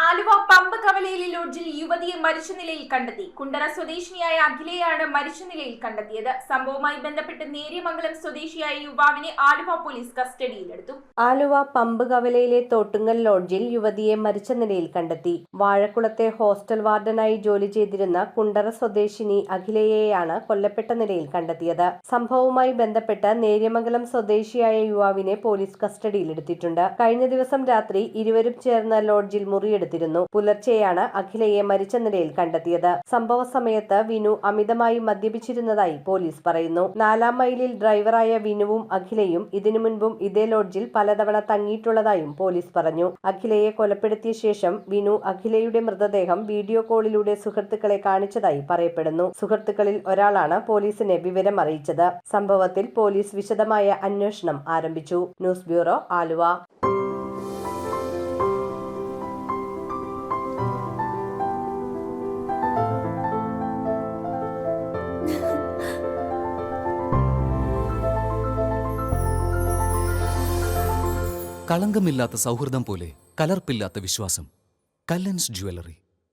Aluva pump കവലയിലെ ലോഡ്ജിൽ യുവതിയെ മരിച്ച നിലയിൽ കണ്ടെത്തി. കുണ്ടറ സ്വദേശിനിയായ അഖിലയെയാണ് മരിച്ച നിലയിൽ കണ്ടെത്തിയത്. സംഭവവുമായി ബന്ധപ്പെട്ട് നേര്യമംഗലം സ്വദേശിയായ യുവാവിനെ ആലുവ പോലീസ് കസ്റ്റഡിയിലെടുത്തു. ആലുവ പമ്പ് കവലയിലെ തോട്ടുങ്ങൽ ലോഡ്ജിൽ യുവതിയെ മരിച്ച നിലയിൽ കണ്ടെത്തി. വാഴക്കുളത്തെ ഹോസ്റ്റൽ വാർഡനായി ജോലി ചെയ്തിരുന്ന കുണ്ടറ സ്വദേശിനി അഖിലയെയാണ് കൊല്ലപ്പെട്ട നിലയിൽ കണ്ടെത്തിയത്. സംഭവവുമായി ബന്ധപ്പെട്ട് നേര്യമംഗലം സ്വദേശിയായ യുവാവിനെ പോലീസ് കസ്റ്റഡിയിലെടുത്തിട്ടുണ്ട്. കഴിഞ്ഞ ദിവസം രാത്രി ഇരുവരും ചേർന്ന് ലോഡ്ജിൽ മുറിയെടുത്തു. പുലർച്ചെയാണ് അഖിലയെ മരിച്ച നിലയിൽ കണ്ടെത്തിയത്. സംഭവ സമയത്ത് വിനു അമിതമായി മദ്യപിച്ചിരുന്നതായി പോലീസ് പറയുന്നു. 4-ാം മൈലിൽ ഡ്രൈവറായ വിനുവും അഖിലയും ഇതിനു മുൻപും ഇതേ ലോഡ്ജിൽ പലതവണ തങ്ങിയിട്ടുള്ളതായും പോലീസ് പറഞ്ഞു. അഖിലയെ കൊലപ്പെടുത്തിയ ശേഷം വിനു അഖിലയുടെ മൃതദേഹം വീഡിയോ കോളിലൂടെ സുഹൃത്തുക്കളെ കാണിച്ചതായി പറയപ്പെടുന്നു. സുഹൃത്തുക്കളിൽ ഒരാളാണ് പോലീസിനെ വിവരം അറിയിച്ചത്. സംഭവത്തിൽ പോലീസ് വിശദമായ അന്വേഷണം ആരംഭിച്ചു. News bureau, Aluva. കളങ്കമില്ലാത്ത സൗഹൃദം പോലെ കലർപ്പില്ലാത്ത വിശ്വാസം. കല്ലൻസ് ജ്വല്ലറി.